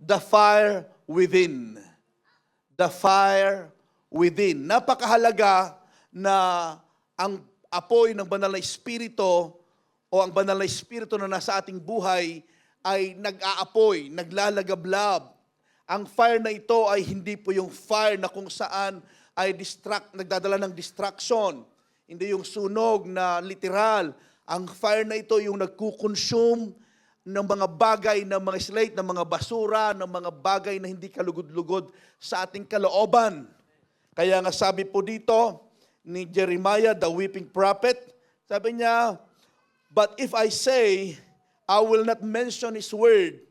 the fire within. The fire within. Napakahalaga na ang apoy ng banal na espiritu o ang banal na espiritu na nasa ating buhay ay nag-aapoy, naglalagablab. Ang fire na ito ay hindi po yung fire na kung saan ay nagdadala ng distraction. Hindi yung sunog na literal. Ang fire na ito yung nagkukonsume ng mga bagay, ng mga slate, ng mga basura, ng mga bagay na hindi kalugod-lugod sa ating kalooban. Kaya nga sabi po dito ni Jeremiah, the weeping prophet, sabi niya, but if I say, I will not mention His word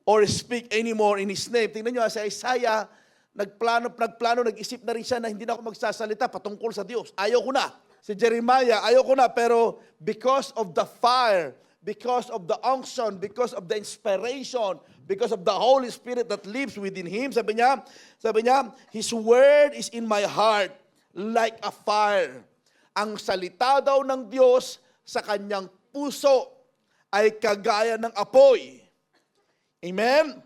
or speak anymore in His name. Tingnan nyo, sa Isaiah, nagplano, nag-isip na rin siya na hindi na ako magsasalita patungkol sa Diyos. Ayaw ko na. Si Jeremiah, ayaw ko na, pero because of the fire, because of the unction, because of the inspiration, because of the Holy Spirit that lives within him, sabi niya, His word is in my heart like a fire. Ang salita daw ng Diyos sa kanyang puso ay kagaya ng apoy. Amen?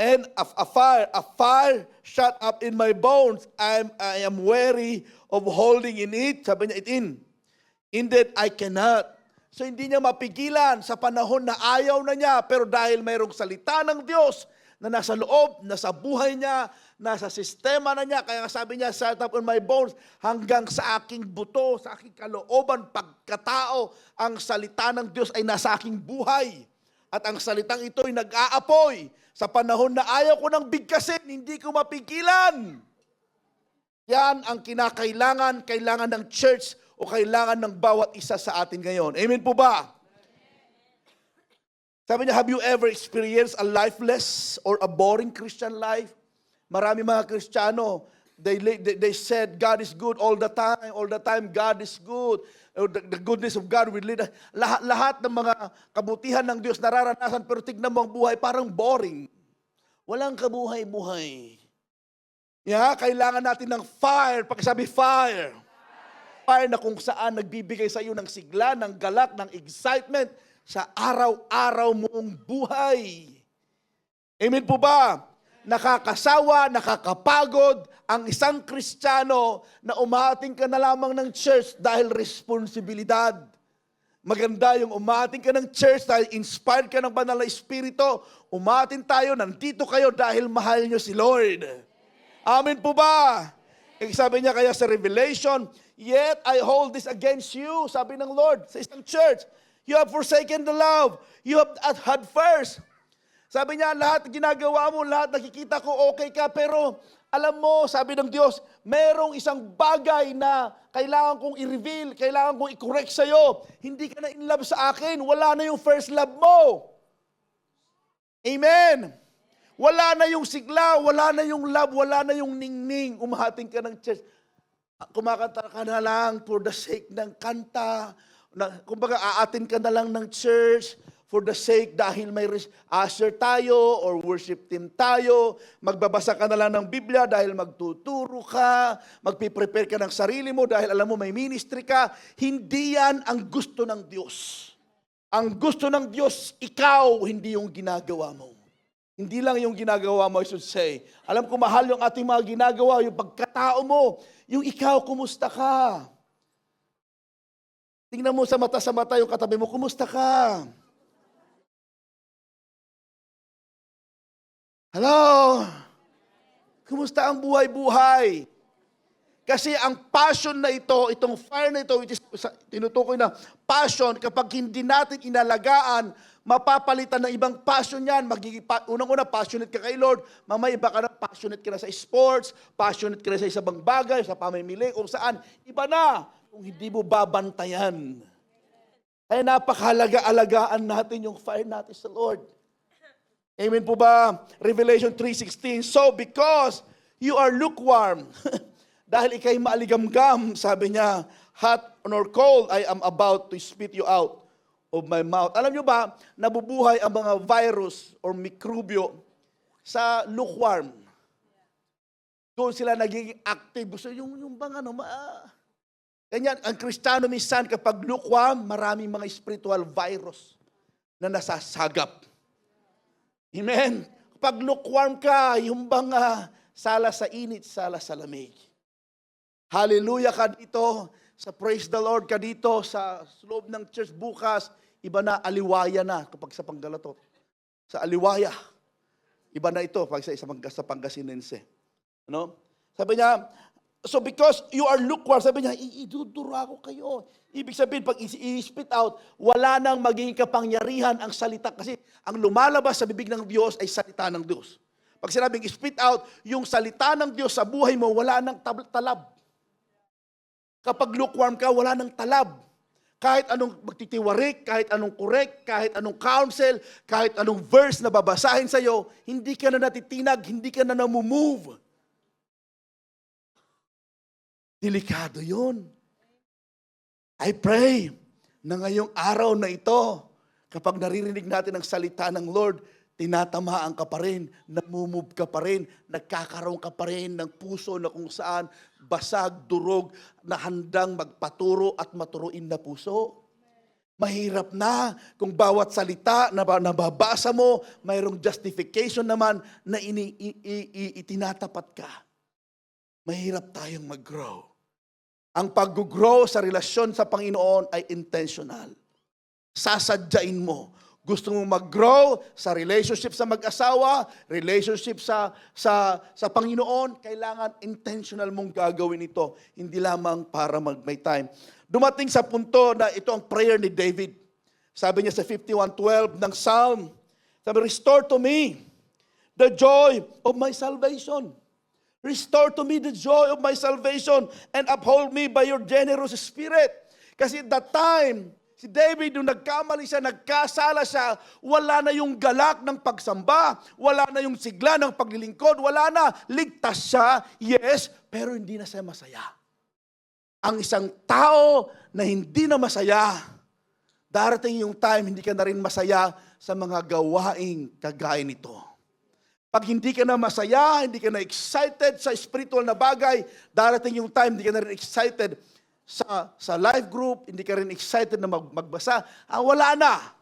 And a fire shut up in my bones. I am weary of holding in it. Sabi niya, indeed, I cannot. So hindi niya mapigilan sa panahon na ayaw na niya, pero dahil mayroong salita ng Diyos na nasa loob, nasa buhay niya, nasa sistema na niya, kaya sabi niya, shut up in my bones, hanggang sa aking buto, sa aking kalooban, pagkatao, ang salita ng Diyos ay nasa aking buhay. At ang salitang ito ay nag-aapoy. Sa panahon na ayaw ko nang bigkasin, hindi ko mapigilan. Yan ang kailangan ng church o kailangan ng bawat isa sa atin ngayon. Amen po ba? Sabi niya, have you ever experienced a lifeless or a boring Christian life? Marami mga Kristiyano, they said God is good all the time God is good. The goodness of God will lead us. Lahat ng mga kabutihan ng Diyos nararanasan, pero tignan mo ang buhay, parang boring. Walang kabuhay-buhay. Kailangan natin ng fire. Pagkasabi fire. Fire na kung saan nagbibigay sa iyo ng sigla, ng galak, ng excitement sa araw-araw mong buhay. Amen po ba? Nakakasawa, nakakapagod ang isang Kristiyano na umating ka na lamang ng church dahil responsibilidad. Maganda yung umating ka ng church dahil inspired ka ng banal na espiritu. Umating tayo, nandito kayo dahil mahal nyo si Lord. Amen po ba? Sabi niya kaya sa Revelation, yet I hold this against you, sabi ng Lord sa isang church. You have forsaken the love. You have had first. Sabi niya, lahat ginagawa mo, lahat nakikita ko okay ka, pero alam mo, sabi ng Diyos, merong isang bagay na kailangan kong i-reveal, kailangan kong i-correct sa'yo. Hindi ka na in love sa akin, wala na yung first love mo. Amen. Wala na yung sigla, wala na yung love, wala na yung ningning. Umahating ka ng church. Kumakanta ka na lang for the sake ng kanta. Kumbaga, aatin ka na lang ng church for the sake dahil may usher tayo or worship team tayo. Magbabasa ka na lang ng Biblia dahil magtuturo ka. Magpiprepare ka ng sarili mo dahil alam mo may ministry ka. Hindi yan ang gusto ng Diyos. Ang gusto ng Diyos, ikaw, hindi yung ginagawa mo. Hindi lang yung ginagawa mo, I should say. Alam ko mahal yung ating mga ginagawa, yung pagkatao mo, yung ikaw, kumusta ka? Tingnan mo sa mata yung katabi mo, kumusta ka? Hello? Kumusta ang buhay-buhay? Kasi ang passion na ito, itong fire na ito, which is tinutukoy na passion, kapag hindi natin inalagaan, mapapalitan ng ibang passion yan. Unang-una, passionate ka kay Lord. Mamaya iba ka na, passionate ka na sa sports, passionate ka na sa isang bagay, sa pamimili, kung saan. Iba na kung hindi mo babantayan. Kaya napakahalaga-alagaan natin yung fire natin sa Lord. Amen po ba? Revelation 3:16. So because you are lukewarm, dahil ikay maaligamgam, sabi niya, hot or cold, I am about to spit you out of my mouth. Alam niyo ba, nabubuhay ang mga virus or mikrobyo sa lukewarm. Doon sila nagiging active. So yung bang ganyan, ang Kristiyano minsan kapag lukewarm, maraming mga spiritual virus na nasasagap. Amen? Pag lukewarm ka, yung bang sala sa init, sala sa lamig. Hallelujah ka dito, sa praise the Lord ka dito, sa loob ng church bukas, iba na, aliwaya na kapag sa Panggalatot. Sa aliwaya, iba na ito pag sa Pangasinense. Ano? Sabi niya, so because you are lukewarm, sabi niya, idudura ko kayo. Ibig sabihin, pag i-spit out, wala nang magiging kapangyarihan ang salita. Kasi ang lumalabas sa bibig ng Diyos ay salita ng Diyos. Pag sinabing spit out, yung salita ng Diyos sa buhay mo, wala nang talab. Kapag lukewarm ka, wala nang talab. Kahit anong magtitiwarik, kahit anong correct, kahit anong counsel, kahit anong verse na babasahin sa'yo, hindi ka na natitinag, hindi ka na namumove. Delikado yun. I pray na ngayong araw na ito, kapag naririnig natin ang salita ng Lord, tinatamaan ka pa rin, namumove ka pa rin, nagkakaroon ka pa rin ng puso na kung saan basag, durog, na handang magpaturo at maturuin na puso. Mahirap na kung bawat salita na nababasa mo, mayroong justification naman na itinatapat ka. Mahirap tayong mag-grow. Ang pag-grow sa relasyon sa Panginoon ay intentional. Sasadyain mo. Gusto mong mag-grow sa relationship sa mag-asawa, relationship sa Panginoon, kailangan intentional mong gagawin ito. Hindi lamang para may time. Dumating sa punto na ito ang prayer ni David. Sabi niya sa 51:12 ng Psalm, sabi, restore to me the joy of my salvation. Restore to me the joy of my salvation and uphold me by your generous spirit. Kasi at that time, si David, nung nagkamali siya, nagkasala siya, wala na yung galak ng pagsamba, wala na yung sigla ng paglilingkod, wala na, ligtas siya, yes, pero hindi na siya masaya. Ang isang tao na hindi na masaya, darating yung time, hindi ka na rin masaya sa mga gawaing kagaya nito. Pag hindi ka na masaya, hindi ka na excited sa spiritual na bagay, darating yung time, hindi ka na rin excited sa life group, hindi ka rin excited na magbasa, wala na.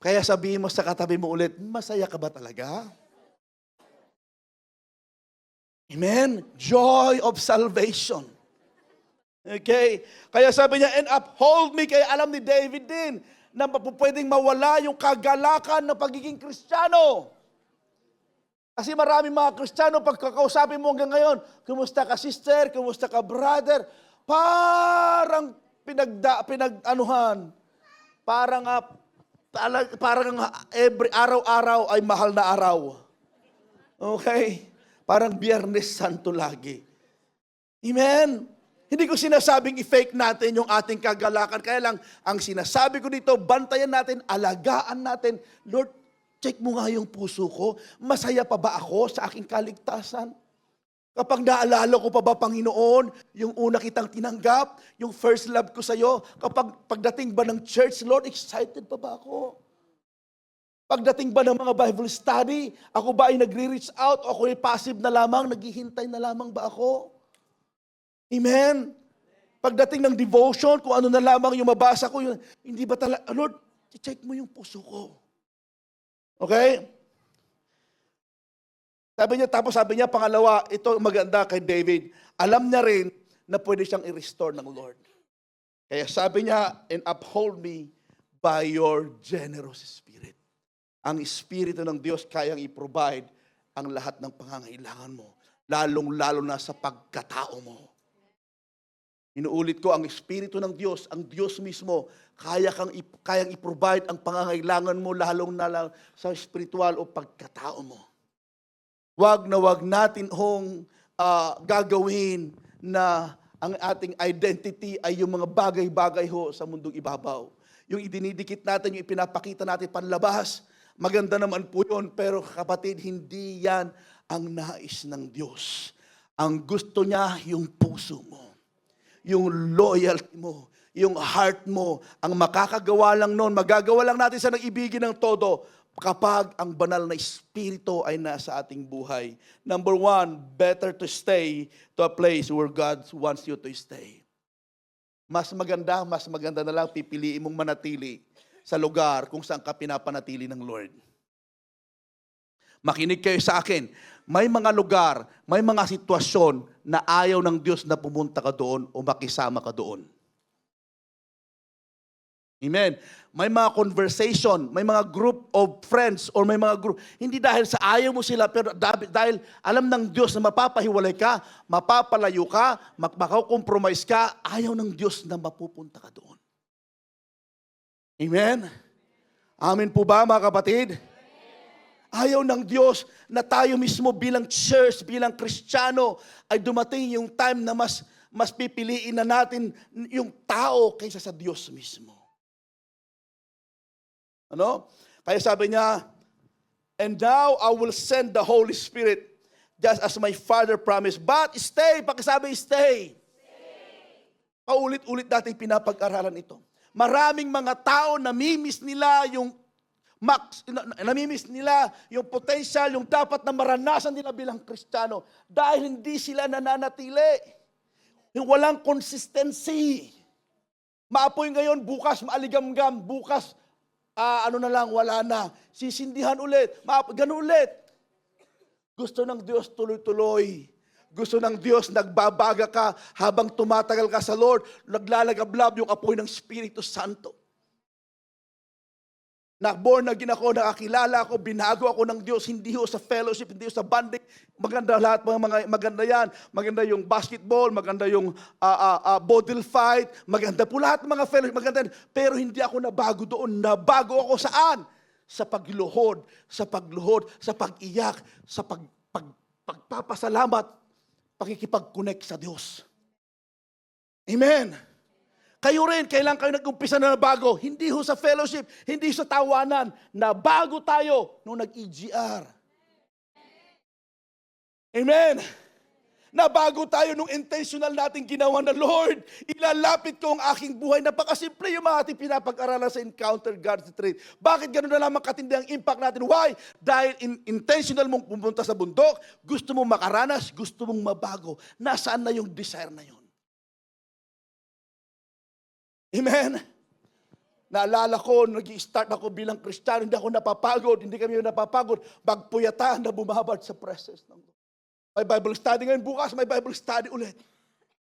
Kaya sabihin mo sa katabi mo ulit, masaya ka ba talaga? Amen? Joy of salvation. Okay? Kaya sabi niya, and uphold me, kaya alam ni David din, na pwedeng mawala yung kagalakan ng pagiging Kristiyano. Kasi maraming mga Kristiyano, pag kakausapin mo hanggang ngayon, kumusta ka sister, kumusta ka brother, parang parang every araw-araw ay mahal na araw. Okay? Parang Biyernes Santo lagi. Amen? Hindi ko sinasabing i-fake natin yung ating kagalakan. Kaya lang, ang sinasabi ko dito, bantayan natin, alagaan natin. Lord, check mo nga yung puso ko. Masaya pa ba ako sa aking kaligtasan? Kapag naalala ko pa ba, Panginoon, yung una kitang tinanggap, yung first love ko sa iyo, kapag pagdating ba ng church, Lord, excited pa ba ako? Pagdating ba ng mga Bible study, ako ba ay nagre-reach out o ako ay passive na lamang, naghihintay na lamang ba ako? Amen? Pagdating ng devotion, kung ano na lamang yung mabasa ko, yun, hindi ba talaga, Lord, check mo yung puso ko. Okay? Sabi niya, pangalawa, ito maganda kay David, alam niya rin na pwede siyang i-restore ng Lord. Kaya sabi niya, and uphold me by your generous spirit. Ang Espiritu ng Diyos kayang i-provide ang lahat ng pangangailangan mo, lalong-lalo na sa pagkatao mo. Inuulit ko, ang Espiritu ng Diyos, ang Diyos mismo, kayang i-provide ang pangangailangan mo, lalong na lang sa spiritual o pagkatao mo. Wag natin gagawin na ang ating identity ay yung mga bagay-bagay sa mundong ibabaw. Yung idinidikit natin, yung ipinapakita natin panlabas, maganda naman po yun, pero kapatid, hindi yan ang nais ng Diyos. Ang gusto niya, yung puso mo, yung loyalty mo, yung heart mo, ang makakagawa lang nun, magagawa lang natin sa nag-ibigin ng todo, kapag ang banal na Espiritu ay nasa ating buhay. Number one, better to stay to a place where God wants you to stay. Mas maganda na lang pipiliin mong manatili sa lugar kung saan ka pinapanatili ng Lord. Makinig kayo sa akin. May mga lugar, may mga sitwasyon na ayaw ng Diyos na pumunta ka doon o makisama ka doon. Amen. May mga conversation, may mga group of friends or may mga group, hindi dahil sa ayaw mo sila, pero dahil alam ng Diyos na mapapahiwalay ka, mapapalayo ka, makakompromise ka, ayaw ng Diyos na mapupunta ka doon. Amen. Amen po ba, mga kapatid? Ayaw ng Diyos na tayo mismo bilang church, bilang Kristiyano, ay dumating yung time na mas pipiliin na natin yung tao kaysa sa Diyos mismo. Ano? Kaya sabi niya, and now I will send the Holy Spirit just as my Father promised. But stay, pakisabi stay. Paulit-ulit natin pinapag-aralan ito. Maraming mga tao namimiss nila yung namimiss nila yung potential, yung dapat na maranasan nila bilang Kristiyano dahil hindi sila nananatili. Yung walang consistency. Maapoy ngayon, bukas maaligamgam, bukas wala na. Sisindihan ulit. Ganun ulit. Gusto ng Diyos tuloy-tuloy. Gusto ng Diyos nagbabaga ka habang tumatagal ka sa Lord. Naglalagablab yung apoy ng Espiritu Santo. Born again ako, nakakilala ako, binago ako ng Diyos, hindi ho sa fellowship, hindi ho sa banding. Maganda lahat, maganda yan. Maganda yung basketball, maganda yung bodil fight, maganda po lahat ng mga fellowship, maganda yan. Pero hindi ako nabago doon. Nabago ako saan? Sa pagluhod, sa pag-iyak, sa pagpapasalamat, pakikipag-connect sa Diyos. Amen. Kayo rin, kailan kayo nag-umpisa na bago? Hindi ho sa fellowship, hindi sa tawanan. Nabago tayo nung nag-EGR. Amen. Nabago tayo nung intentional natin ginawa na, Lord, ilalapit ko ang aking buhay. Napakasimple yung mga ating pinapag-aralan sa Encounter God's Retreat. Bakit gano'n na lamang katindi ang impact natin? Why? Dahil intentional mong pumunta sa bundok, gusto mong makaranas, gusto mong mabago. Nasaan na yung desire na yun? Amen. Naalala ko, nag-i-start ako bilang Kristiyano, hindi ako napapagod, hindi kami napapagod, bagpuyatan na bumabad sa presence ng Lord. May Bible study ngayon, bukas may Bible study ulit.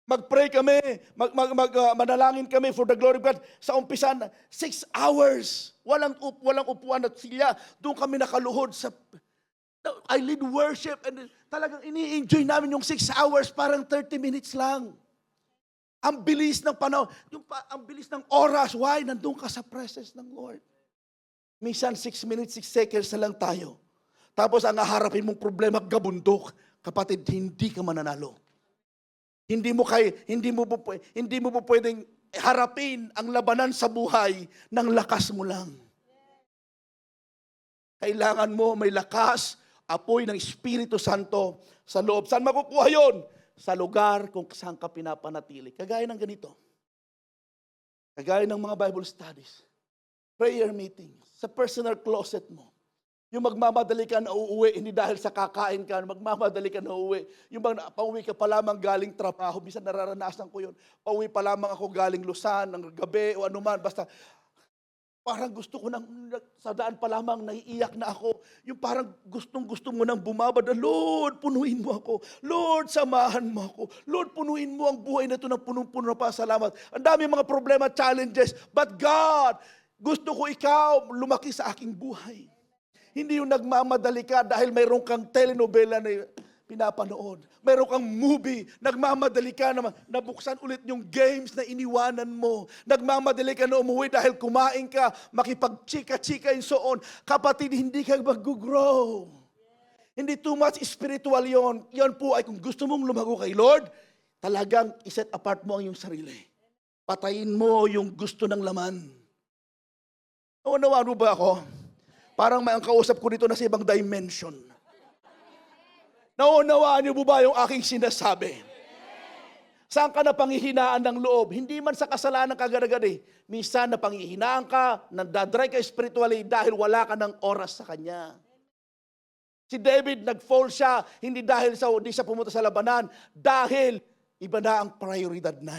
Mag-pray kami, manalangin kami for the glory of God. Sa umpisa, 6 hours, walang upuan at silya, doon kami nakaluhod sa... I lead worship and talagang ini-enjoy namin yung 6 hours, parang 30 minutes lang. Ang bilis ng panahon, ang bilis ng oras. Why? Nandun ka sa presence ng Lord. Minsan 6 minutes, 6 seconds na lang tayo. Tapos ang haharapin mong problema, gabundok. Kapatid, hindi ka mananalo. Hindi mo po pwedeng harapin ang labanan sa buhay ng lakas mo lang. Kailangan mo may lakas, apoy ng Espiritu Santo sa loob. Saan makukuha yun? Sa lugar kung saan ka pinapanatili. Kagaya ng ganito. Kagaya ng mga Bible studies. Prayer meeting. Sa personal closet mo. Yung magmamadali ka na uuwi, hindi dahil sa kakain ka, magmamadali ka na uuwi. Yung pauwi ka pa lamang galing trabaho, bisan nararanasan ko yun. Pauwi pa lamang ako galing Luzon, ng gabi o anuman, basta parang gusto ko nang, sa daan pa lamang, naiiyak na ako. Yung parang gustong-gusto mo nang bumabad na, Lord, punuin mo ako. Lord, samahan mo ako. Lord, punuin mo ang buhay na ito ng punong-puno na pasalamat. Ang dami mga problema, challenges. But God, gusto ko ikaw lumaki sa aking buhay. Hindi yung nagmamadali ka dahil mayroon kang telenovela na pinapanood. Mayroon kang movie, nagmamadali ka na nabuksan ulit yung games na iniwanan mo. Nagmamadali ka na umuwi dahil kumain ka, makipag-chika-chika and so on. Kapatid, hindi ka mag-grow. Hindi too much spiritual yon. Yon po ay kung gusto mong lumago kay Lord, talagang iset apart mo ang iyong sarili. Patayin mo yung gusto ng laman. Naunawaan mo ba ako? Parang may ang kausap ko dito na sa ibang dimension. Naunawaan niyo ba yung aking sinasabi? Saan ka na panghihinaan ng loob? Hindi man sa kasalanan kagad-agad eh. Minsan na panghihinaan ka, nandadry ka spiritually dahil wala ka ng oras sa Kanya. Si David, nag-fall siya, hindi dahil hindi siya pumunta sa labanan, dahil iba na ang prioridad na.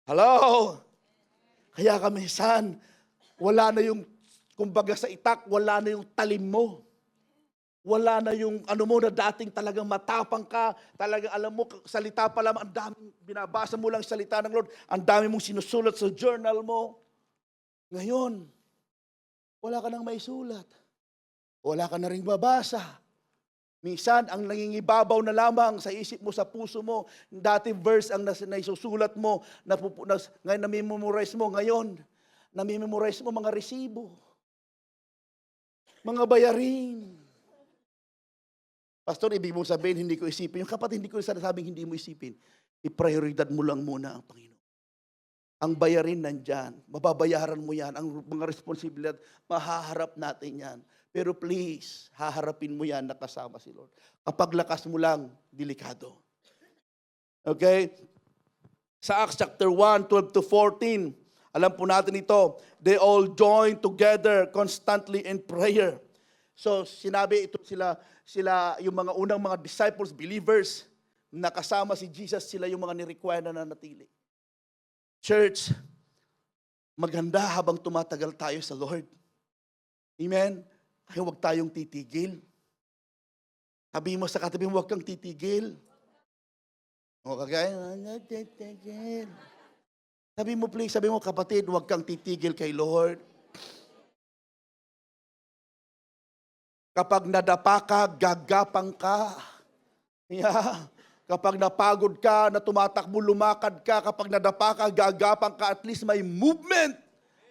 Hello? Kaya ka minsan, wala na yung, kumbaga sa itak, wala na yung talim mo. Wala na yung ano mo na dating talagang matapang ka, talagang alam mo, salita pa lang, ang daming binabasa mo lang salita ng Lord, ang dami mong sinusulat sa journal mo. Ngayon, wala ka nang maisulat. Wala ka na ring babasa. Minsan, ang nangingibabaw na lamang sa isip mo, sa puso mo, dati verse ang naisusulat mo, ngayon namimemorize mo, ngayon, namimemorize mo mga resibo, mga bayarin. Pastor, ibig mong sabihin, hindi ko isipin. Yung kapatid, hindi ko sinasabing hindi mo isipin. I-prioridad mo lang muna ang Panginoon. Ang bayarin nandyan. Mababayaran mo yan. Ang mga responsibilidad, mahaharap natin yan. Pero please, haharapin mo yan na kasama si Lord. Kapag lakas mo lang, delikado. Okay? Sa Acts chapter 1, 12 to 14, alam po natin ito, they all joined together constantly in prayer. So sinabi ito sila yung mga unang mga disciples, believers, na kasama si Jesus, sila yung mga ni-require na nanatili. Church, maganda habang tumatagal tayo sa Lord. Amen? Ay huwag tayong titigil. Sabi mo sa katabi mo, huwag kang titigil. O kagaya, titigil. Sabi mo please, sabi mo kapatid, huwag kang titigil kay Lord. Kapag nadapa ka, gagapang ka. Yeah. Kapag napagod ka, na tumatakbo, lumakad ka, kapag nadapa ka, gagapang ka, at least may movement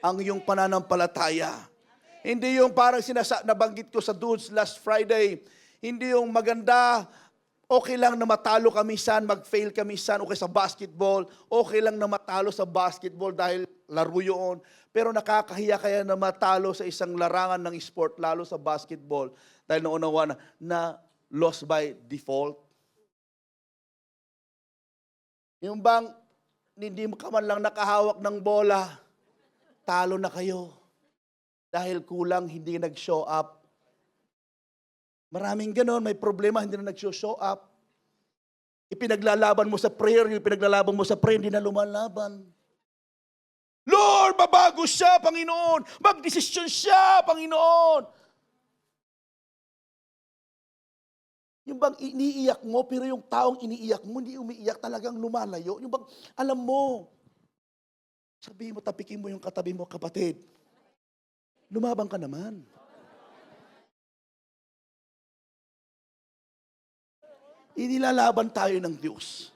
ang iyong pananampalataya. Hindi yung parang nabanggit ko sa dudes last Friday, hindi yung maganda, okay lang na matalo ka minsan, mag-fail ka minsan, okay sa basketball, okay lang na matalo sa basketball dahil laro yun. Pero nakakahiya kaya na matalo sa isang larangan ng sport, lalo sa basketball, dahil naunawa na lost by default. Yung bang hindi mo ka man lang nakahawak ng bola, talo na kayo. Dahil kulang, hindi nag-show up. Maraming ganon, may problema, hindi na nag-show up. Ipinaglalaban mo sa prayer, yung ipinaglalaban mo sa prayer, hindi na lumalaban. Lord, mabago siya, Panginoon. Magdesisyon siya, Panginoon. Yung bang iniiyak mo, pero yung taong iniiyak mo, hindi umiiyak, talagang lumalayo. Yung bang, alam mo, sabihin mo, tapikin mo yung katabi mo, kapatid. Lumabang ka naman. Inilalaban tayo ng Diyos.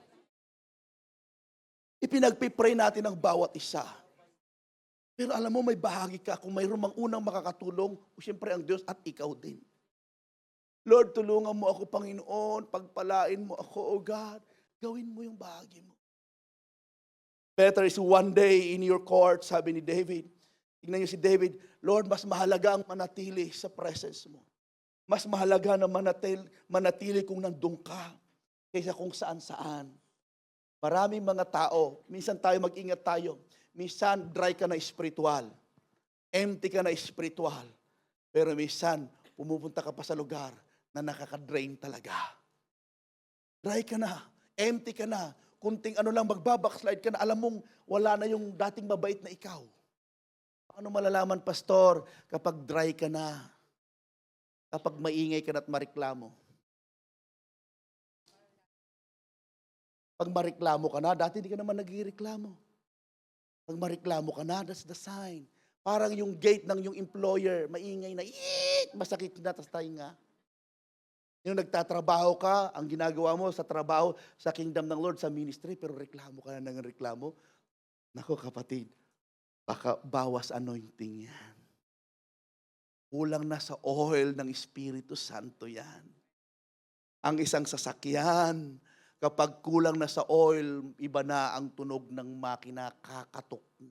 Ipinagpipray natin ang bawat isa. Pero alam mo, may bahagi ka kung mayroon mang unang makakatulong, o siyempre ang Diyos at ikaw din. Lord, tulungan mo ako, Panginoon, pagpalain mo ako, O God, gawin mo yung bahagi mo. Better is one day in your court, sabi ni David. Tingnan niyo si David, Lord, mas mahalaga ang manatili sa presence mo. Mas mahalaga na manatili kung nandun ka kaysa kung saan-saan. Maraming mga tao, minsan tayo mag-ingat tayo, minsan dry ka na espiritual, empty ka na espiritual, pero minsan pumupunta ka pa sa lugar na nakaka-drain talaga. Dry ka na, empty ka na, kunting ano lang, magbabackslide ka na, alam mong wala na yung dating mabait na ikaw. Paano malalaman, pastor, kapag dry ka na, kapag maingay ka na at mareklamo? Pag mareklamo ka na, dati hindi ka naman nagreklamo. Pag mareklamo ka na, that's the sign. Parang yung gate ng yung employer, maingay na, masakit na, tas tainga. Yung nagtatrabaho ka, ang ginagawa mo sa trabaho, sa kingdom ng Lord, sa ministry, pero reklamo ka na ng reklamo. Nako kapatid, baka bawas anointing yan. Kulang na sa oil ng Espiritu Santo yan. Ang isang sasakyan, kapag kulang na sa oil, iba na ang tunog ng makina, kakatok na.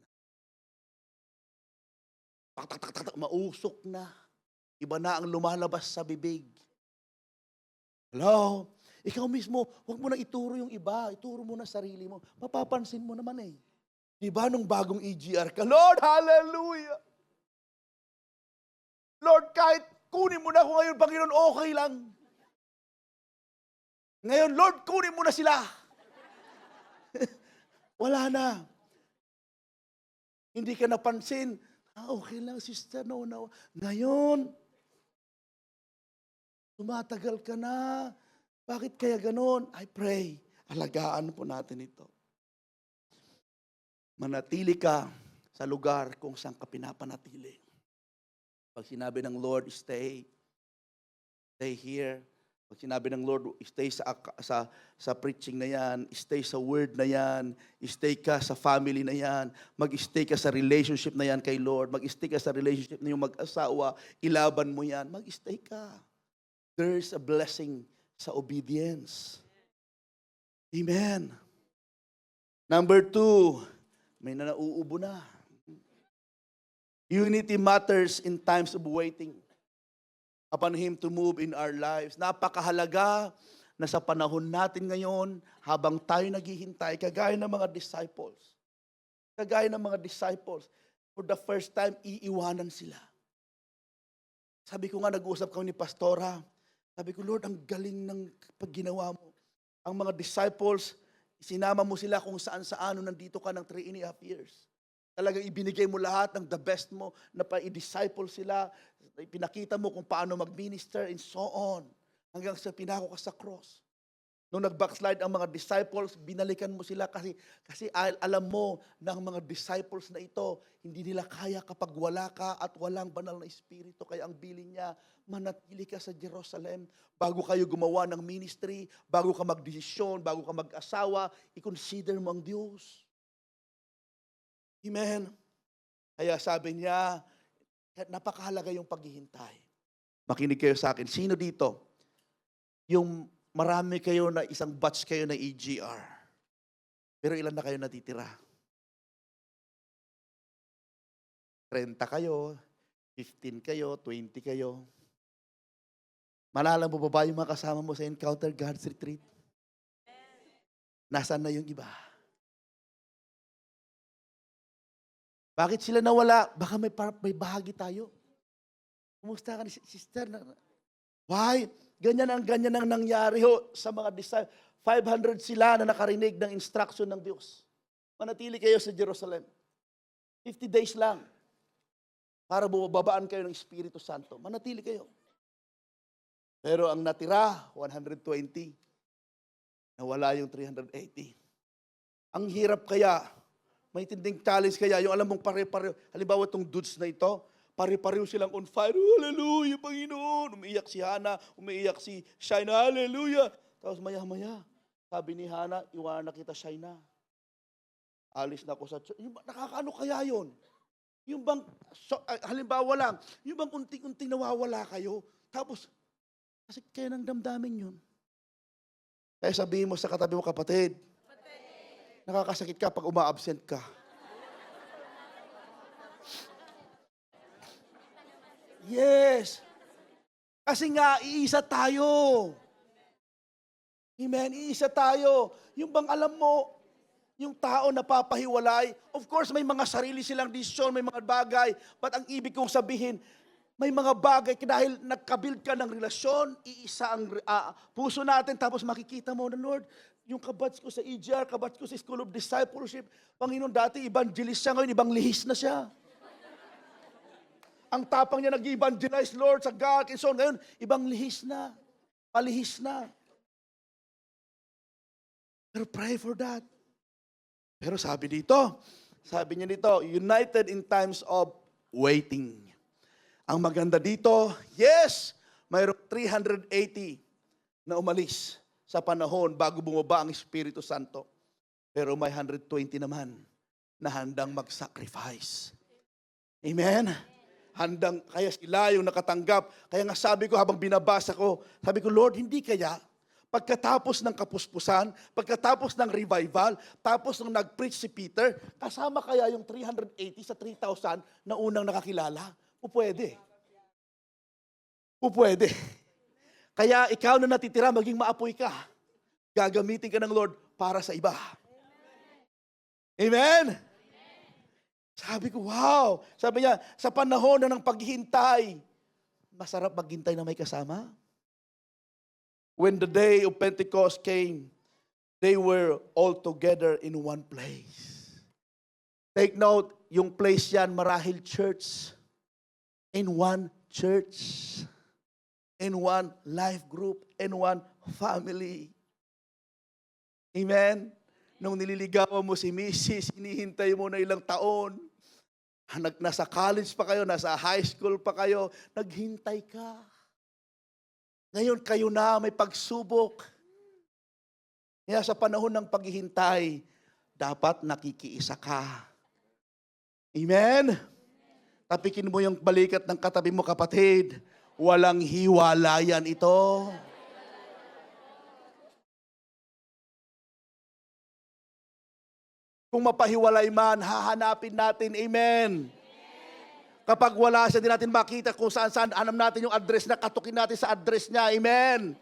Mausok na. Iba na ang lumalabas sa bibig. Hello? Ikaw mismo, huwag mo na ituro yung iba. Ituro mo na sarili mo. Mapapansin mo naman eh. Diba nung bagong EGR ka, Lord, hallelujah! Lord, kahit kunin mo na ako ngayon, Panginoon, okay lang. Ngayon, Lord, kunin mo na sila. Wala na. Hindi ka napansin. Okay lang, sister, no. Ngayon, Tumatagal ka na. Bakit kaya ganon? I pray, alagaan po natin ito. Manatili ka sa lugar kung saan ka pinapanatili. Pag sinabi ng Lord, stay here. Pag sinabi ng Lord, stay sa preaching na yan, stay sa word na yan, stay ka sa family na yan, mag-stay ka sa relationship na yan kay Lord, mag-stay ka sa relationship na yung mag-asawa, ilaban mo yan, mag-stay ka. There's a blessing sa obedience. Amen. Number 2, may nauubo na. Unity matters in times of waiting upon Him to move in our lives. Napakahalaga na sa panahon natin ngayon, habang tayo naghihintay, kagaya ng mga disciples, for the first time, iiwanan sila. Sabi ko nga, nag-uusap kami ni Pastora, sabi ko, Lord, ang galing ng pagginawa mo. Ang mga disciples, sinama mo sila kung saan-saan, nandito ka ng 3.5 years. Talagang ibinigay mo lahat ng the best mo na pa-i-disciple sila. Pinakita mo kung paano mag-minister and so on. Hanggang sa pinako ka sa cross. Nung nag-backslide ang mga disciples, binalikan mo sila kasi alam mo na ang mga disciples na ito, hindi nila kaya kapag wala ka at walang banal na espiritu. Kaya ang bilin niya, manatili ka sa Jerusalem bago kayo gumawa ng ministry, bago ka magdesisyon, bago ka mag-asawa, i-consider mo ang Diyos. Amen. Kaya sabi niya, napakahalaga yung paghihintay. Makinig kayo sa akin. Sino dito? Yung marami kayo na isang batch kayo na EGR. Pero ilan na kayo natitira? 30 kayo, 15 kayo, 20 kayo. Malala mo ba yung mga kasama mo sa Encounter God's Retreat? Nasaan na yung iba? Bakit sila nawala? Baka may bahagi tayo. Kumusta ka ni sister? Why? Ganyan ang nangyari sa mga disciples. 500 sila na nakarinig ng instruction ng Diyos. Manatili kayo sa Jerusalem. 50 days lang. Para bumababaan kayo ng Espiritu Santo. Manatili kayo. Pero ang natira, 120. Nawala yung 380. Ang hirap kaya. May tinding challenge kaya, yung alam mong pare-pareho. Halimbawa itong dudes na ito, pare-pareho silang on fire. Hallelujah, Panginoon. Umiiyak si Hannah, umiiyak si Shaina. Hallelujah. Tapos maya-maya, sabi ni Hannah, iwanan na kita, Shaina. Alis na ako sa church. Nakakaano kaya yun? Yung bang, halimbawa lang, yung bang unting-unting nawawala kayo, tapos, kasi kaya ng damdamin yun. Kaya sabihin mo sa katabi mo, kapatid, nakakasakit ka pag uma-absent ka. Yes. Kasi nga, iisa tayo. Amen, iisa tayo. Yung bang alam mo, yung tao na papahiwalay, of course, may mga sarili silang desisyon, may mga bagay, but ang ibig kong sabihin, may mga bagay, dahil nagkabuild ka ng relasyon, iisa ang puso natin, tapos makikita mo na, Lord, yung kabats ko sa EGR, kabats ko sa School of Discipleship, Panginoon, dati evangelist siya, ngayon ibang lihis na siya. Ang tapang niya nag-evangelize, Lord, sa God, and so on, ngayon, ibang lihis na, palihis na. Pero pray for that. Pero sabi niya dito, united in times of waiting. Ang maganda dito, yes, mayroong 380 na umalis sa panahon bago bumaba ang Espiritu Santo. Pero may 120 naman na handang mag-sacrifice. Amen? Kaya sila yung nakatanggap. Kaya nga sabi ko habang binabasa ko, sabi ko, Lord, hindi kaya pagkatapos ng kapuspusan, pagkatapos ng revival, tapos nung nag-preach si Peter, kasama kaya yung 380 sa 3,000 na unang nakakilala? Pupwede. Kaya ikaw na natitira, maging maapoy ka. Gagamitin ka ng Lord para sa iba. Amen? Sabi ko, wow. Sabi niya, sa panahon na ng paghihintay, masarap maghintay na may kasama. When the day of Pentecost came, they were all together in one place. Take note, yung place yan, marahil church. In one church. and one life group, and one family. Amen? Nung nililigawan mo si Mrs., hinihintay mo na ilang taon. Nasa college pa kayo, nasa high school pa kayo, naghintay ka. Ngayon kayo na may pagsubok. Kaya sa panahon ng paghihintay, dapat nakikiisa ka. Amen? Tapikin mo yung balikat ng katabi mo, kapatid. Walang hiwalayan ito. Kung mapahiwalay man, hahanapin natin. Amen. Kapag wala siya, di natin makita kung saan-saan. Alam natin yung address na, katukin natin sa address niya. Amen.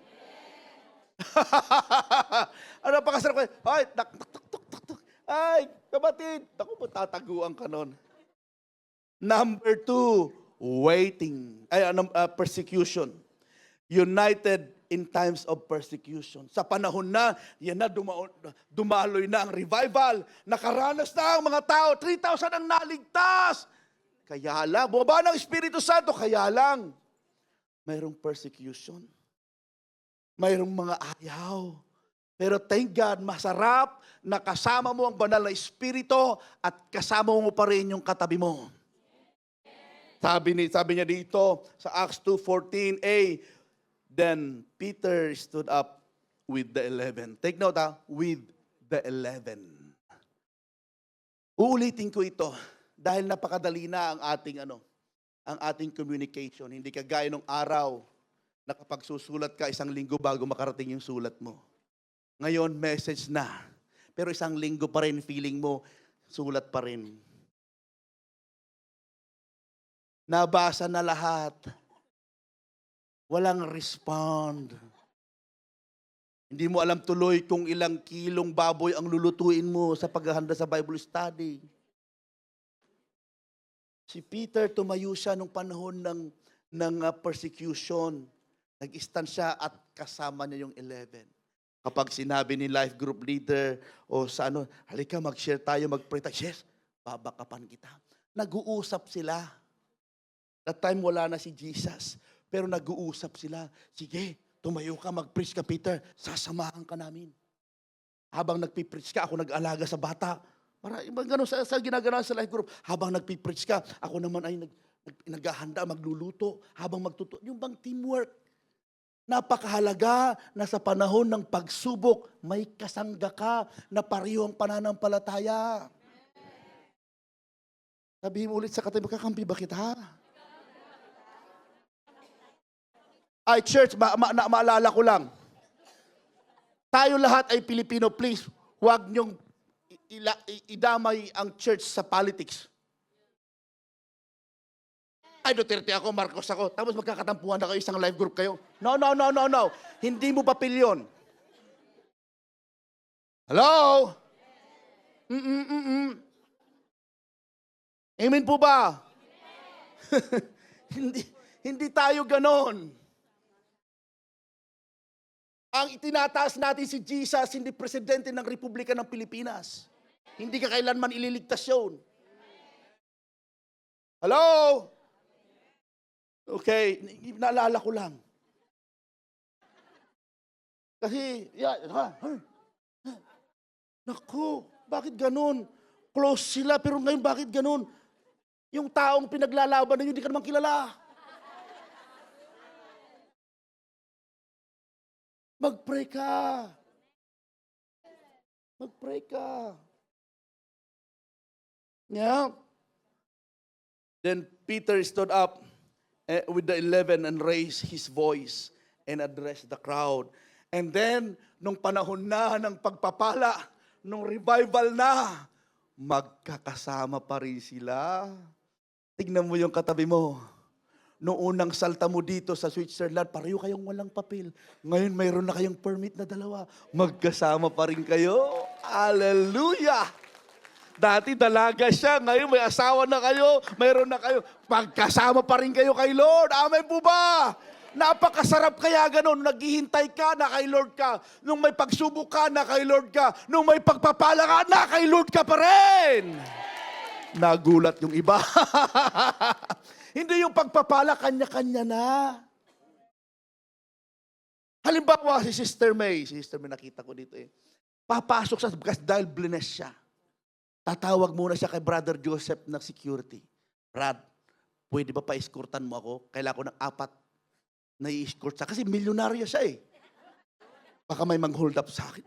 Ano pa kasarap ko? Ay, ay, kapatid. Ako po, tataguan ka nun. Number 2, waiting. Persecution. United in times of persecution. Sa panahon na, yan na, dumaloy na ang revival. Nakaranas na ang mga tao. 3,000 ang naligtas. Kaya lang, bumaba ng Espiritu Santo, kaya lang, mayroong persecution. Mayroong mga ayaw. Pero thank God, masarap na kasama mo ang banal na Espiritu at kasama mo pa rin yung katabi mo. Sabi niya dito sa Acts 2:14a, then Peter stood up with the 11. Take note with the 11. Uulitin ko ito dahil napakadali na ang ating communication. Hindi kagaya nung araw na kapag susulat ka, 1 linggo bago makarating yung sulat mo. Ngayon, message na. Pero 1 linggo pa rin, feeling mo, sulat pa rin. Nabasa na lahat. Walang respond. Hindi mo alam tuloy kung ilang kilong baboy ang lulutuin mo sa paghahanda sa Bible study. Si Peter, tumayo siya nung panahon ng persecution. Nag-stand siya at kasama niya yung 11. Kapag sinabi ni life group leader o sa halika mag-share tayo, mag-pray tayo. Yes, babakapan kita. Nag-uusap sila. That time wala na si Jesus. Pero nag-uusap sila. Sige, tumayo ka, mag-preach ka, Peter. Sasamahan ka namin. Habang nagpipreach ka, ako nag-alaga sa bata. Para ganun sa ginagawa sa life group. Habang nagpipreach ka, ako naman ay naghahanda, magluluto. Habang magtuto. Yung bang teamwork. Napakahalaga na sa panahon ng pagsubok, may kasangga ka na pareho ang pananampalataya. Sabihin mo ulit sa katabi, kakampi ba kita? Ay, church, maalala ko lang. Tayo lahat ay Pilipino, please. Huwag niyong idamay ang church sa politics. Ay, Duterte ako, Marcos ako. Tapos magkakatampuhan na kayo, isang live group kayo. No. Hindi mo papil yun. Hello? Amen po ba? Hindi tayo ganon. Ang itinataas natin si Jesus, hindi presidente ng Republika ng Pilipinas. Hindi ka kailanman ililigtas yun. Hello? Okay, naalala ko lang. Kasi, naku, bakit ganun? Close sila, pero ngayon bakit ganun? Yung taong pinaglalaban na yun, hindi ka naman kilala. Mag-pray ka. Mag-pray ka. Yeah. Then Peter stood up with the 11 and raised his voice and addressed the crowd. And then, nung panahon na ng pagpapala, nung revival na, magkakasama pa rin sila. Tignan mo yung katabi mo. Noong unang salta mo dito sa Switzerland, pareho kayong walang papel. Ngayon, mayroon na kayong permit na 2. Magkasama pa rin kayo. Hallelujah! Dati dalaga siya, ngayon may asawa na kayo, mayroon na kayo. Magkasama pa rin kayo kay Lord. Amen po ba? Napakasarap kaya ganun. Naghihintay ka na kay Lord ka. Nung may pagsubok ka na kay Lord ka. Nung may pagpapala ka na kay Lord ka pa rin. Nagulat yung iba. Hindi yung pagpapala, kanya-kanya na. Halimbawa, si Sister May nakita ko dito eh. Papasok sa kasi dahil blessed siya. Tatawag muna siya kay Brother Joseph ng security. Brad, pwede ba pa-escortan mo ako? Kailangan ko ng 4 na i-escort siya. Kasi milyonaryo siya eh. Baka may mag-hold up sa akin.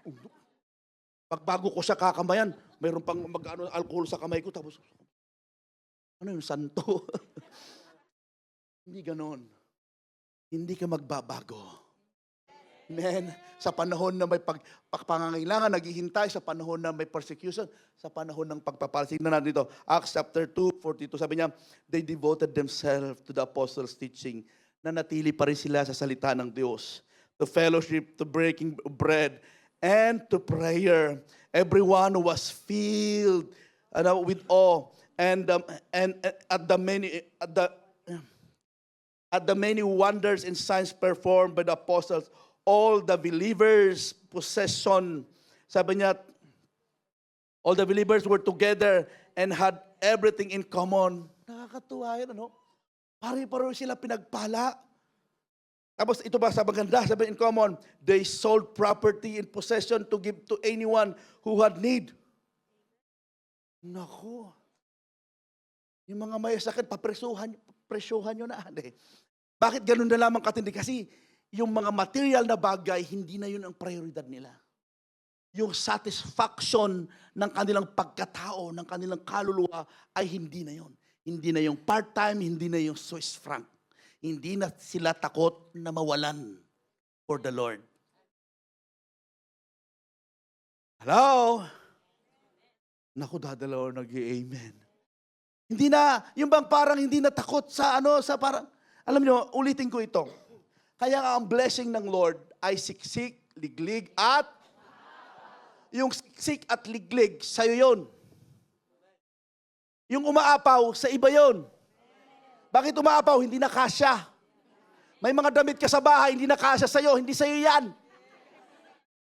Pag bago ko siya kakamayan, mayroon pang alcohol sa kamay ko. Tapos, ano yung santo? Hindi ganon. Hindi ka magbabago. Amen. Sa panahon na may pangangailangan, naghihintay, sa panahon na may persecution, sa panahon ng pagpapal. Tignan natin dito. Acts chapter 2:42. Sabi niya, they devoted themselves to the apostles' teaching. Nanatili pa rin sila sa salita ng Diyos. To fellowship, to breaking bread, and to prayer. Everyone was filled with awe. And at the many wonders and signs performed by the apostles, all the believers' possession. Sabi niya, all the believers were together and had everything in common. Nakakatuwa yun, ano? Pare-pareho sila pinagpala. Tapos ito ba sa maganda, sabi in common, they sold property in possession to give to anyone who had need. Naku. Yung mga may sakit, presyohan nyo na. Bakit ganun na lamang katindi? Kasi yung mga material na bagay, hindi na yun ang prioridad nila. Yung satisfaction ng kanilang pagkatao, ng kanilang kaluluwa, ay hindi na yun. Hindi na yung part-time, hindi na yung Swiss franc. Hindi na sila takot na mawalan for the Lord. Hello? Naku, dadalaw nag-amen. Hindi na, yung bang parang hindi na takot sa parang, alam niyo, ulitin ko ito. Kaya nga ang blessing ng Lord ay siksik, liglig, at yung siksik at liglig, sa'yo yun. Yung umaapaw, sa iba yun. Bakit umaapaw? Hindi na kasya. May mga damit ka sa bahay, hindi na kasya sa'yo, hindi sa'yo yan.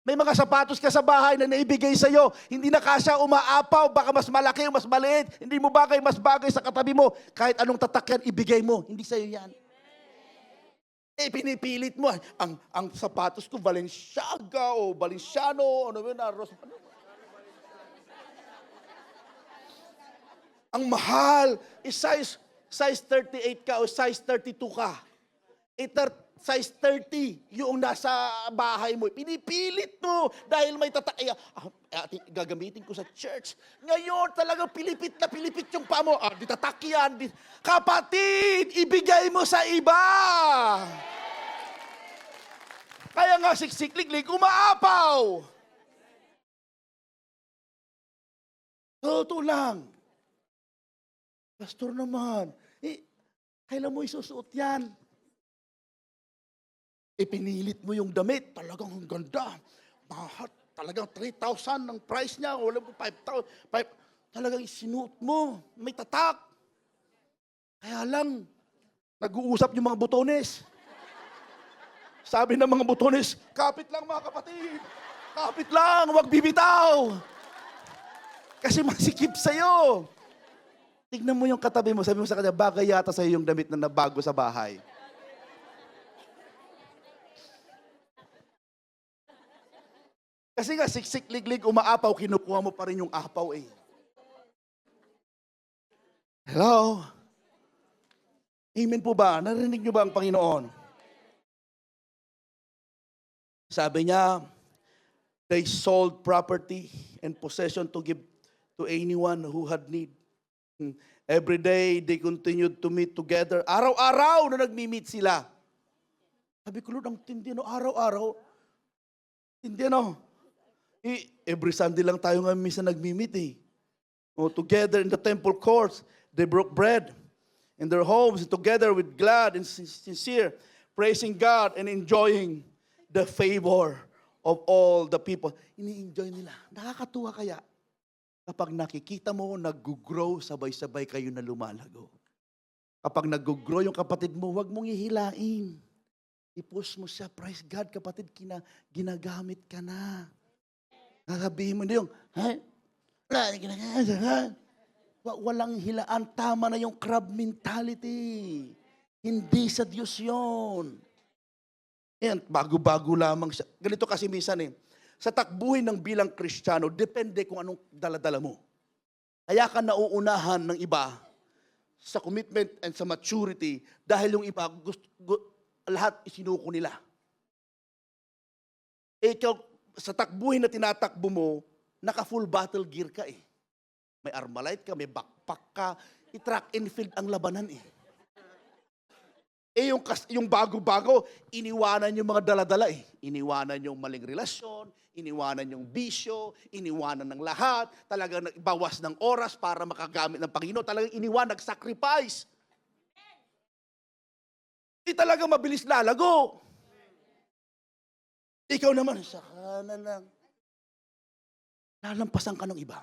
May mga sapatos ka sa bahay na naibigay sa'yo, hindi na kasya, umaapaw, baka mas malaki o mas maliit, hindi mo bagay, mas bagay sa katabi mo. Kahit anong tatak yan, ibigay mo, hindi sa'yo yan. Pinipilit mo. Ang sapatos ko, Balenciaga o Valenciano, ano yun, ang mahal, size 38 ka o size 32 ka. Size 30, yung nasa bahay mo. Pinipilit mo dahil may tatak. Gagamitin ko sa church. Ngayon talagang pilipit na pilipit yung paa mo. Di tatak yan. Kapatid, ibigay mo sa iba. Kaya nga siksik-liglig, umaapaw. Totoo lang. Pastor naman, kailan mo isusuot yan? Pinilit mo yung damit, talagang ang ganda. Mahal, talagang 3,000 ang price niya, wala mo 5,000. Talagang isinuot mo, may tatak. Kaya lang, nag-uusap yung mga butones. Sabi ng mga butones, kapit lang mga kapatid. Kapit lang, huwag bibitaw. Kasi masikip sa'yo. Tignan mo yung katabi mo, sabi mo sa kanya, bagay yata sa'yo yung damit na nabago sa bahay. Kasi nga, siksik, liglig, umaapaw, kinukuha mo pa rin yung apaw eh. Hello? Amen po ba? Narinig niyo ba ang Panginoon? Sabi niya, they sold property and possession to give to anyone who had need. Every day, they continued to meet together. Araw-araw na nagmi-meet sila. Sabi ko, Lord, ang tindi, no? Araw-araw. Tindi, no? Every Sunday lang tayo nga minsan nagmi-meet eh. Together in the temple courts, they broke bread in their homes, together with glad and sincere, praising God and enjoying the favor of all the people. Ini-enjoy nila. Nakakatuwa kaya? Kapag nakikita mo, nag-grow, sabay-sabay kayo na lumalago. Kapag nag-grow yung kapatid mo, huwag mong ihilain. I-push mo siya, praise God, kapatid, ginagamit ka na. Nakasabihin mo na yung, walang hilaan, tama na yung crab mentality. Hindi sa Diyos yun. Yan, bago-bago lamang siya. Ganito kasi minsan sa takbuhin ng bilang Kristiyano, depende kung anong daladala mo. Kaya ka nauunahan ng iba sa commitment and sa maturity dahil yung iba, lahat isinuko nila. Ikaw, sa takbuhin na tinatakbo mo, naka-full battle gear ka eh. May Armalite ka, may backpack ka, i-track and field ang labanan eh. Yung bago-bago, iniwanan yung mga daladala eh. Iniwanan yung maling relasyon, iniwanan yung bisyo, iniwanan ng lahat, talagang bawas ng oras para makagamit ng Panginoon, talagang iniwan, nag-sacrifice. Di talaga mabilis lalago. Ikaw naman, saka na lang. Lalampasan ka ng iba.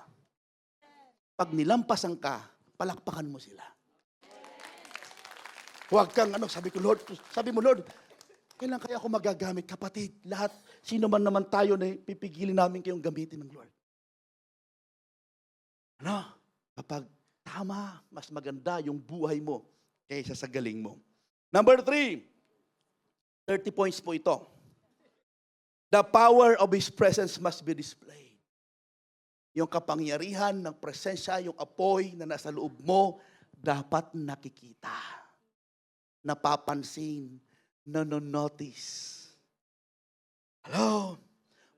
Pag nilampasan ka, palakpakan mo sila. Huwag kang sabi mo, Lord, kailan kaya ako magagamit? Kapatid, lahat, sino man naman tayo na pipigilin namin kayong gamitin ng Lord. Kapag tama, mas maganda yung buhay mo kaysa sa galing mo. Number 3, 30 points po ito. The power of His presence must be displayed. Yung kapangyarihan ng presensya, yung apoy na nasa loob mo, dapat nakikita. Napapansin, nanonotice. Hello?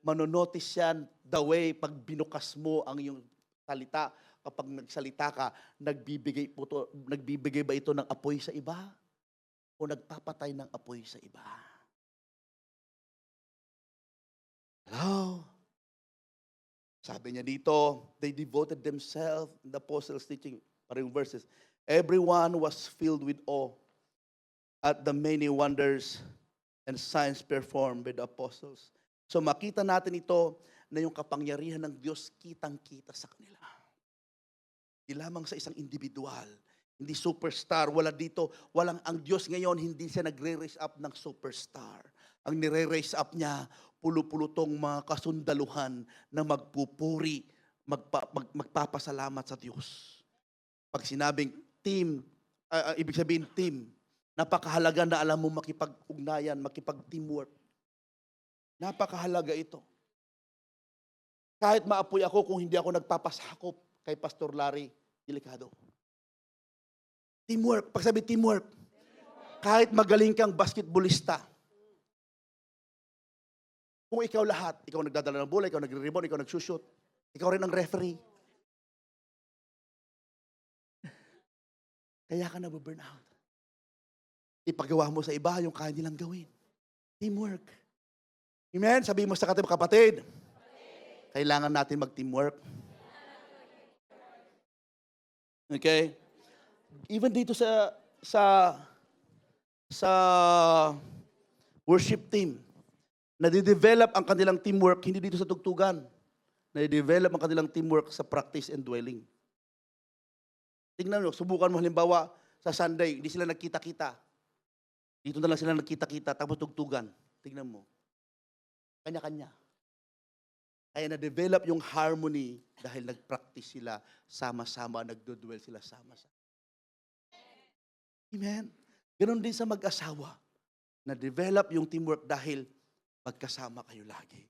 Manonotice yan the way pag binukas mo ang iyong salita. Kapag nagsalita ka, nagbibigay ba ito ng apoy sa iba? O nagpapatay ng apoy sa iba? Hello? Sabi niya dito, they devoted themselves, the apostles teaching, parang verses, everyone was filled with awe at the many wonders and signs performed by the apostles. So makita natin ito na yung kapangyarihan ng Diyos kitang-kita sa kanila. Hindi lamang sa isang individual, hindi superstar, ang Diyos ngayon, hindi siya nagre-raise up ng superstar. Ang nire-raise up niya, pulu-pulutong mga kasundaluhan na magpupuri, magpapasalamat sa Diyos. Pag sinabing team, ibig sabihin team, napakahalaga na alam mo makipag-ugnayan, makipag-teamwork. Napakahalaga ito. Kahit maapoy ako kung hindi ako nagpapasakop kay Pastor Larry, delikado. Teamwork. Pag sabi teamwork, kahit magaling kang basketballista, kung ikaw lahat, ikaw nagdadala ng bola, ikaw nagre-rebound, ikaw nagsushoot, ikaw rin ang referee, kaya ka na-burn out. Ipagawa mo sa iba yung kaya nilang gawin. Teamwork. Amen? Sabihin mo sa kapatid, kailangan natin mag-teamwork. Okay? Even dito sa worship team, nadidevelop ang kanilang teamwork, hindi dito sa tugtugan. Nadidevelop ang kanilang teamwork sa practice and dwelling. Tingnan mo, subukan mo halimbawa sa Sunday, hindi sila nagkita-kita. Dito na lang sila nagkita-kita, tapos tugtugan. Tingnan mo. Kanya-kanya. Kaya na-develop yung harmony dahil nag-practice sila sama-sama, nagdo-dwell sila sama-sama. Amen? Ganon din sa mag-asawa. Na-develop yung teamwork dahil magkasama kayo lagi.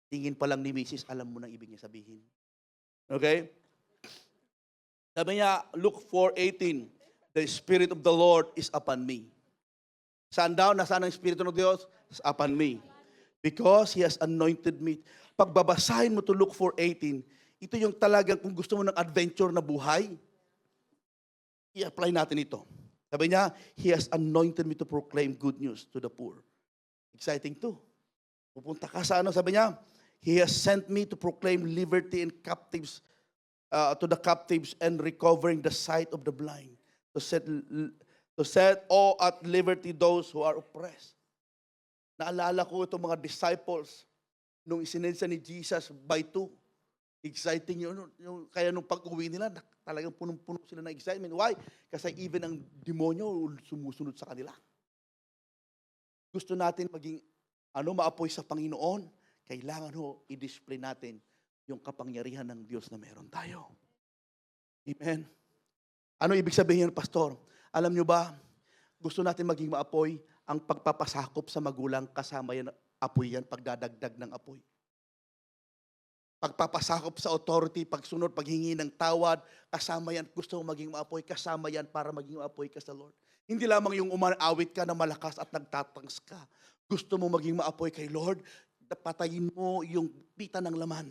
Tingin pa lang ni Mrs., alam mo nang ibig niya sabihin. Okay? Sabi niya, Luke 4:18, the Spirit of the Lord is upon me. Saan daw? Nasaan ang Espiritu ng Diyos? Upon me. Because He has anointed me. Pagbabasahin mo to Luke 4:18, ito yung talagang kung gusto mo ng adventure na buhay, i-apply natin ito. Sabi niya, He has anointed me to proclaim good news to the poor. Exciting to. Pupunta ka sa sabi niya, He has sent me to proclaim liberty and captives, to the captives and recovering the sight of the blind, to set all at liberty those who are oppressed. Naalala ko itong mga disciples nung isinensa ni Jesus by 2. Exciting yun. Kaya nung pag-uwi nila, talagang punong-puno sila ng excitement. Why? Kasi even ang demonyo sumusunod sa kanila. Gusto natin maging maapoy sa Panginoon, kailangan i-display natin yung kapangyarihan ng Diyos na meron tayo. Amen? Ano ibig sabihin, Pastor? Alam nyo ba, gusto natin maging maapoy, ang pagpapasakop sa magulang, kasama yan, apoy yan, pagdadagdag ng apoy. Pagpapasakop sa authority, pagsunod, paghingi ng tawad, kasama yan. Gusto mo maging maapoy, kasama yan para maging maapoy ka sa Lord. Hindi lamang yung umaawit ka na malakas at nagtatangs ka. Gusto mo maging maapoy kay Lord, patayin mo yung pita ng laman.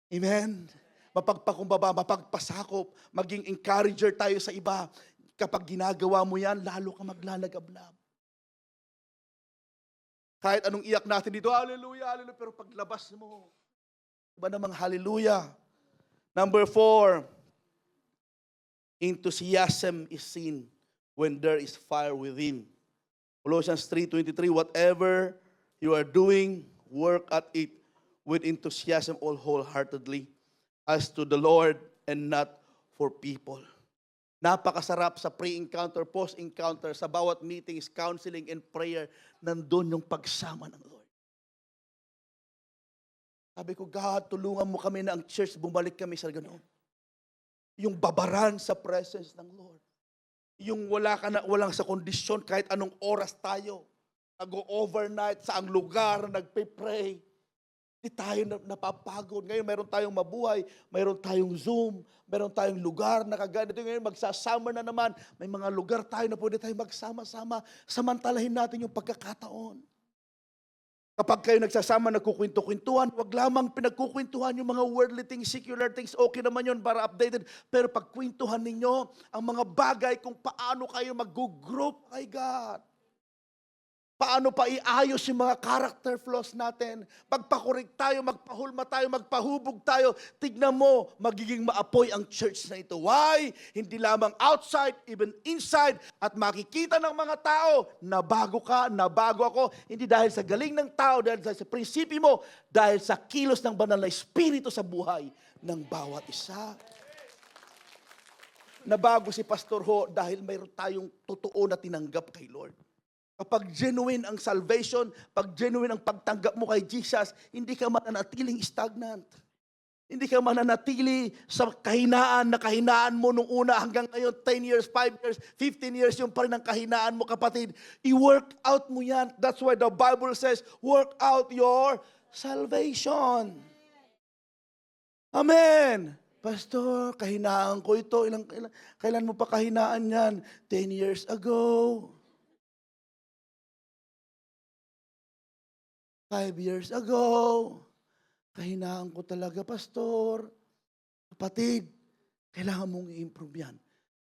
Amen? Mapagpakumbaba, mapagpasakop, maging encourager tayo sa iba. Kapag ginagawa mo yan, lalo ka maglalagablab. Kahit anong iyak natin dito, hallelujah, hallelujah, pero paglabas mo, iba namang hallelujah. Number 4, enthusiasm is seen when there is fire within. Colossians 3:23, whatever you are doing, work at it with enthusiasm all wholeheartedly, as to the Lord and not for people. Napakasarap sa pre-encounter, post-encounter, sa bawat meetings, counseling, and prayer, nandun yung pagsama ng Lord. Sabi ko, God, tulungan mo kami na ang church, bumalik kami sa ganoon. Yung babaran sa presence ng Lord. Yung walang sa kondisyon, kahit anong oras tayo, nag-overnight sa ang lugar, nagpe-pray. Hindi tayo napapagod. Ngayon, meron tayong mabuhay, meron tayong Zoom, meron tayong lugar na kagaya. Ngayon, magsasama na naman. May mga lugar tayo na pwede tayong magsama-sama. Samantalahin natin yung pagkakataon. Kapag kayo nagsasama, nagkukwento-kwentuhan, wag lamang pinagkukwentuhan yung mga worldly things, secular things, okay naman yun para updated. Pero pagkwentuhan ninyo ang mga bagay kung paano kayo mag-group kay God. Paano pa iayos yung mga character flaws natin. Pagpakorek tayo, magpahulma tayo, magpahubog tayo. Tignan mo, magiging maapoy ang church na ito. Why? Hindi lamang outside, even inside. At makikita ng mga tao na bago ka, na bago ako. Hindi dahil sa galing ng tao, dahil sa prinsipyo mo, dahil sa kilos ng banal na Espiritu sa buhay ng bawat isa. Nabago si Pastor Ho dahil mayroon tayong totoo na tinanggap kay Lord. Kapag genuine ang salvation, pag genuine ang pagtanggap mo kay Jesus, hindi ka mananatiling stagnant. Hindi ka mananatili sa kahinaan na kahinaan mo nung una hanggang ngayon, 10 years, 5 years, 15 years, yung pa rin ang kahinaan mo, kapatid. I-work out mo yan. That's why the Bible says, work out your salvation. Amen. Pastor, kahinaan ko ito. Kailan mo pa kahinaan yan? 10 years ago. 5 years ago, kahinaan ko talaga, Pastor. Kapatid, kailangan mong i-improve yan.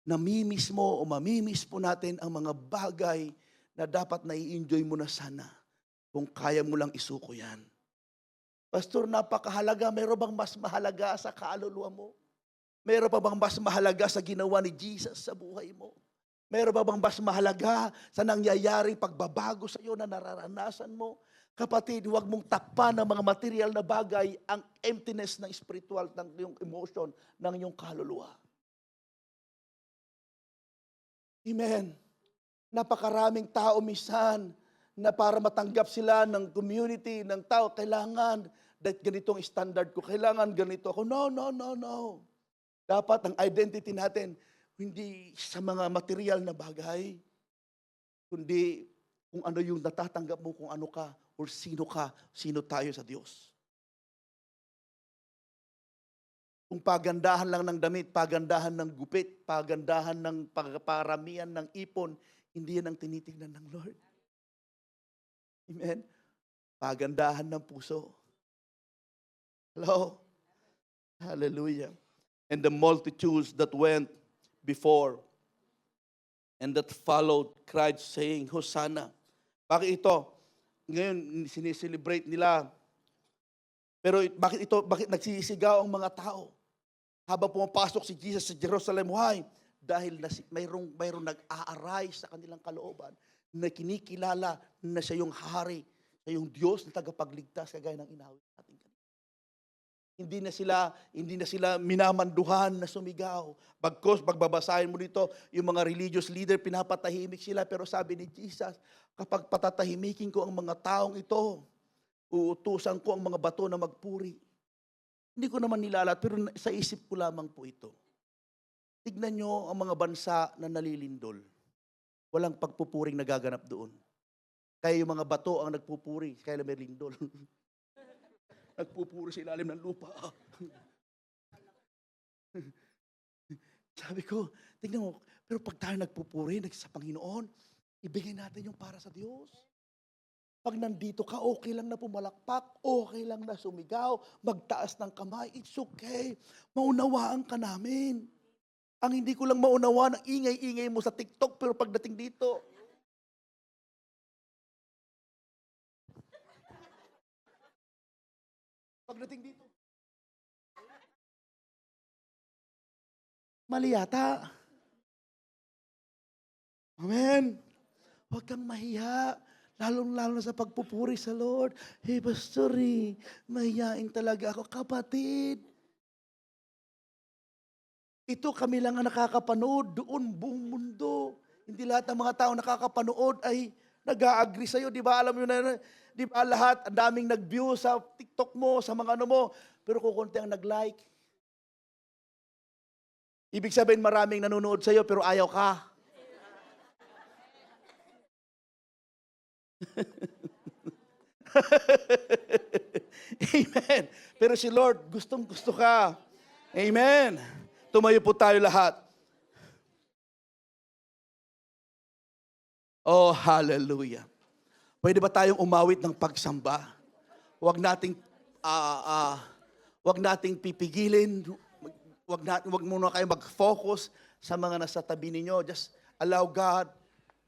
Namimiss mo o mamimiss po natin ang mga bagay na dapat na i-enjoy mo na sana kung kaya mo lang isuko yan. Pastor, napakahalaga. Mayroon bang mas mahalaga sa kaluluwa mo? Mayroon pa bang mas mahalaga sa ginawa ni Jesus sa buhay mo? Mayroon pa bang mas mahalaga sa nangyayaring pagbabago sa iyo na nararanasan mo? Kapatid, huwag mong takpan ng mga material na bagay ang emptiness ng spiritual, ng iyong emotion, ng iyong kaluluwa. Amen. Napakaraming tao minsan na para matanggap sila ng community, ng tao, kailangan ganitong standard ko, kailangan ganito ako. No, no, no, no. Dapat ang identity natin, hindi sa mga material na bagay, kundi kung ano yung natatanggap mo, kung ano ka, or sino tayo sa Diyos. Kung pagandahan lang ng damit, pagandahan ng gupit, pagandahan ng paramihan ng ipon, hindi yan ang tinitingnan ng Lord. Amen? Pagandahan ng puso. Hello? Hallelujah. And the multitudes that went before and that followed cried saying, Hosanna. Bakit ito? Ngayon, sineselebrate nila. Pero bakit nagsisigaw ang mga tao? Habang pumapasok si Jesus sa Jerusalem, why? Dahil mayroong nag-aaray sa kanilang kalooban na kinikilala na siya yung hari, siya yung Diyos na tagapagligtas, kagaya ng inawit natin kanina. Hindi na sila minamanduhan na sumigaw. Bagkos, pagbabasahin mo dito, yung mga religious leader, pinapatahimik sila. Pero sabi ni Jesus, kapag patatahimikin ko ang mga taong ito, uutusan ko ang mga bato na magpuri. Hindi ko naman nilalat, pero sa isip ko lamang po ito. Tignan nyo ang mga bansa na nalilindol. walang pagpupuring nagaganap doon. Kaya yung mga bato ang nagpupuri, kaya may lindol. Nagpupuri sa ilalim ng lupa. Sabi ko, tingnan mo, pero pag tayo nagpupuri sa Panginoon, ibigay natin yung para sa Diyos. Pag nandito ka, okay lang na pumalakpak, okay lang na sumigaw, magtaas ng kamay, it's okay. Maunawaan ka namin. Ang hindi ko lang maunawaan, ang ingay-ingay mo sa TikTok, pero pagdating dito, mali yata. Amen. Huwag kang mahiya. Lalong-lalo na sa pagpupuri sa Lord. Hey, Pastori, mahiyain talaga ako. Kapatid, ito kami lang ang nakakapanood. Doon, buong mundo. Hindi lahat ng mga tao nakakapanood ay nag-a-agree sa'yo. Di ba, alam mo na, di ba lahat, ang daming nag-view sa TikTok mo, sa mga ano mo, pero kukunti ang nag-like. Ibig sabihin maraming nanonood sa'yo, pero ayaw ka. Amen. Pero si Lord, gustong-gusto ka. Amen. Tumayo po tayo lahat. Oh, hallelujah. Pwede ba tayong umawit ng pagsamba? Huwag nating pipigilin. Huwag muna kayo mag-focus sa mga nasa tabi ninyo. Just allow God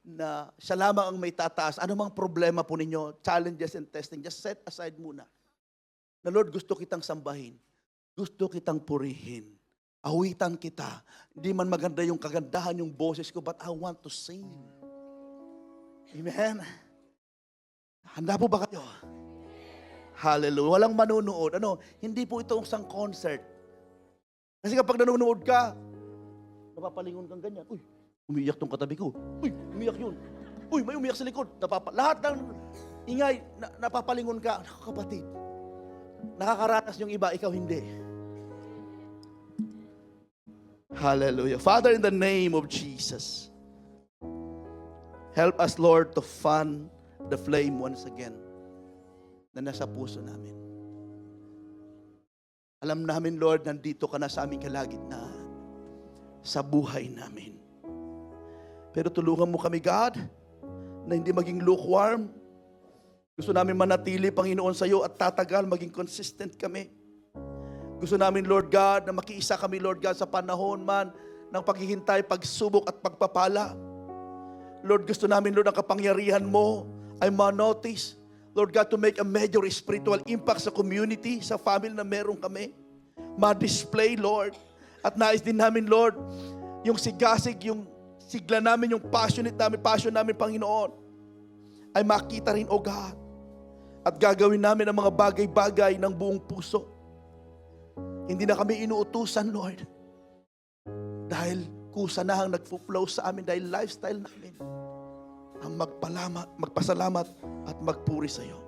na siya lamang ang may tataas. Ano mang problema po ninyo, challenges and testing, just set aside muna. Na Lord, gusto kitang sambahin. Gusto kitang purihin. Awitan kita. Hindi man maganda yung kagandahan yung boses ko, but I want to sing. Amen. Handa po ba kayo? Hallelujah. Walang manunood. Hindi po ito isang concert. Kasi kapag nanonood ka, napapalingon kang ganyan. Uy, umiyak tong katabi ko. Uy, umiyak yun. Uy, may umiyak sa likod. Lahat ng ingay, napapalingon ka. Kapatid, nakakaranas yung iba, ikaw hindi. Hallelujah. Father, in the name of Jesus, help us, Lord, to fan the flame once again na nasa puso namin. Alam namin, Lord, nandito ka na sa aming kalagitnaan, sa buhay namin. Pero tulungan mo kami, God, na hindi maging lukewarm. Gusto namin manatili, Panginoon, sa iyo at tatagal, maging consistent kami. Gusto namin, Lord God, na makiisa kami, Lord God, sa panahon man ng paghihintay, pagsubok at pagpapala. Lord, gusto namin, Lord, ang kapangyarihan mo ay ma-notice. Lord God, to make a major spiritual impact sa community, sa family na meron kami. Ma-display, Lord. At nais din namin, Lord, yung sigasig, yung sigla namin, yung passion namin, Panginoon, ay makita rin, O God. At gagawin namin ang mga bagay-bagay ng buong puso. Hindi na kami inuutusan, Lord. Dahil kusa na ang nagfo-flow sa amin, dahil lifestyle namin ang magpasalamat at magpuri sa iyo.